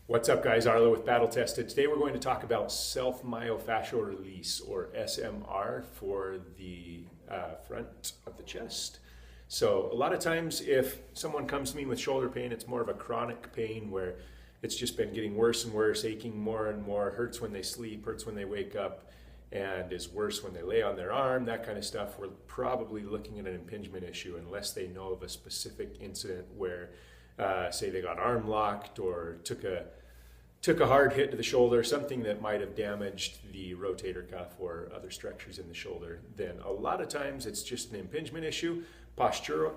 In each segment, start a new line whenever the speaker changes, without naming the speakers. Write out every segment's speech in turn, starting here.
What's up, guys? Arlo with Battle Tested. Today we're going to talk about self-myofascial release, or SMR, for the front of the chest. So a lot of times if someone comes to me with shoulder pain, it's more of a chronic pain where it's just been getting worse and worse, aching more and more, hurts when they sleep, hurts when they wake up, and is worse when they lay on their arm, that kind of stuff. We're probably looking at an impingement issue unless they know of a specific incident where say they got arm locked or took a hard hit to the shoulder, something that might have damaged the rotator cuff or other structures in the shoulder. Then a lot of times it's just an impingement issue. Posture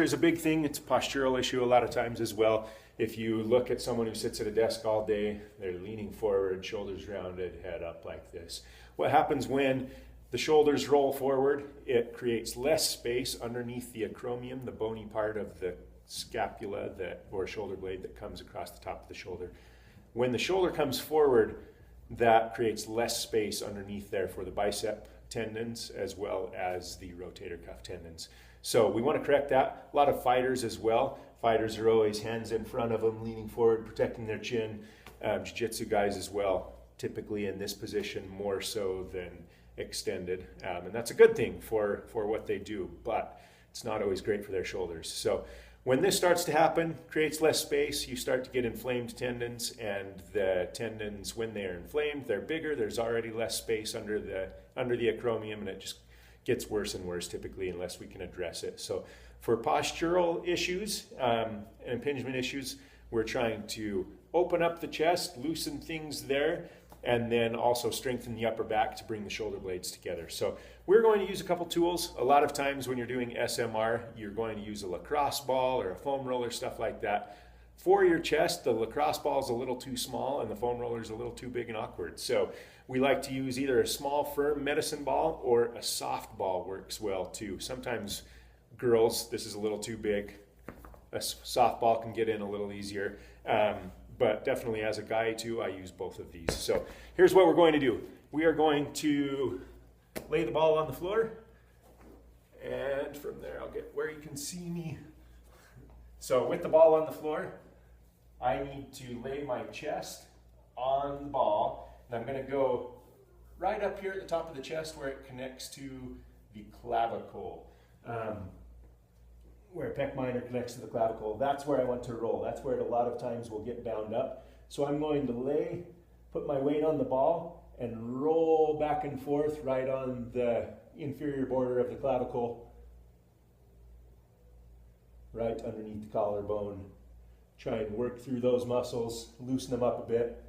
is a big thing. It's a postural issue a lot of times as well. If you look at someone who sits at a desk all day, they're leaning forward, shoulders rounded, head up like this. What happens when the shoulders roll forward? It creates less space underneath the acromion, the bony part of the scapula or shoulder blade that comes across the top of the shoulder. When the shoulder comes forward, that creates less space underneath there for the bicep tendons as well as the rotator cuff tendons. So we want to correct that. A lot of fighters as well. Fighters are always hands in front of them, leaning forward, protecting their chin. Jiu-jitsu guys as well, typically in this position more so than extended. And that's a good thing for what they do, but it's not always great for their shoulders. So when this starts to happen, creates less space, you start to get inflamed tendons, and the tendons, when they're inflamed, they're bigger. There's already less space under the acromion, and it just gets worse and worse typically unless we can address it. So for postural issues and impingement issues, we're trying to open up the chest, loosen things there, and then also strengthen the upper back to bring the shoulder blades together. So we're going to use a couple tools. A lot of times when you're doing SMR, you're going to use a lacrosse ball or a foam roller, stuff like that. For your chest, the lacrosse ball is a little too small and the foam roller is a little too big and awkward. So we like to use either a small, firm medicine ball or a soft ball works well too. Sometimes girls, this is a little too big. A soft ball can get in a little easier. But definitely as a guy too, I use both of these. So here's what we're going to do. We are going to lay the ball on the floor, and from there I'll get where you can see me. So with the ball on the floor, I need to lay my chest on the ball, and I'm going to go right up here at the top of the chest where it connects to the clavicle. Where pec minor connects to the clavicle, that's where I want to roll. That's where it a lot of times will get bound up. So I'm going to put my weight on the ball and roll back and forth right on the inferior border of the clavicle, right underneath the collarbone. Try and work through those muscles, loosen them up a bit,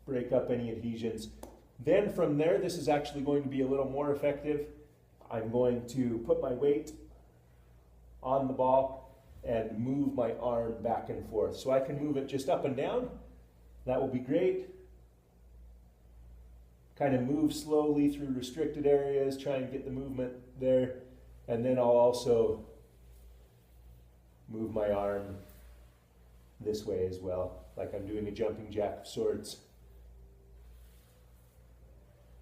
break up any adhesions. Then from there, this is actually going to be a little more effective. I'm going to put my weight on the ball and move my arm back and forth. So I can move it just up and down. That will be great. Kind of move slowly through restricted areas, try and get the movement there. And then I'll also move my arm this way as well, like I'm doing a jumping jack of sorts.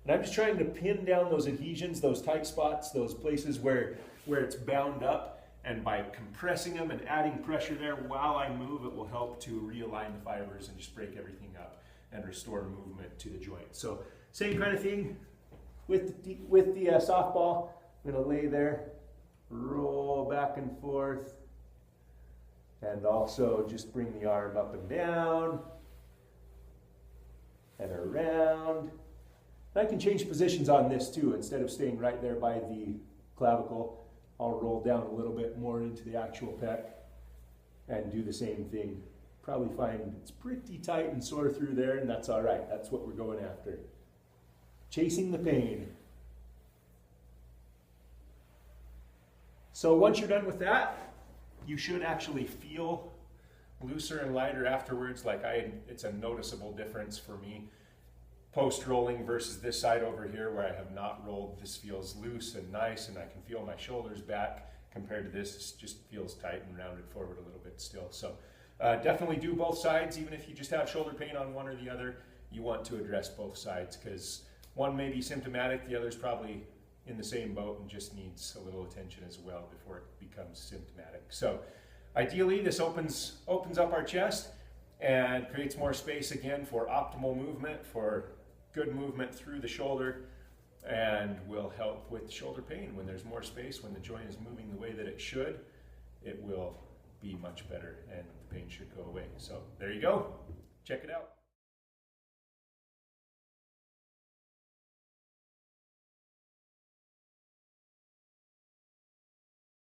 And I'm just trying to pin down those adhesions, those tight spots, those places where it's bound up. And by compressing them and adding pressure there while I move, it will help to realign the fibers and just break everything up and restore movement to the joint. So same kind of thing with the softball. I'm going to lay there, roll back and forth, and also just bring the arm up and down and around. And I can change positions on this too. Instead of staying right there by the clavicle, I'll roll down a little bit more into the actual pec and do the same thing. Probably find it's pretty tight and sore through there, and that's all right. That's what we're going after. Chasing the pain. So once you're done with that, you should actually feel looser and lighter afterwards. It's a noticeable difference for me. Post-rolling versus this side over here where I have not rolled, this feels loose and nice, and I can feel my shoulders back. Compared to this just feels tight and rounded forward a little bit still. So definitely do both sides. Even if you just have shoulder pain on one or the other, you want to address both sides because one may be symptomatic, the other's probably in the same boat and just needs a little attention as well before it becomes symptomatic. So ideally this opens up our chest. and creates more space again for optimal movement, for good movement through the shoulder, and will help with shoulder pain. When there's more space, when the joint is moving the way that it should, it will be much better and the pain should go away. So there you go. Check it out.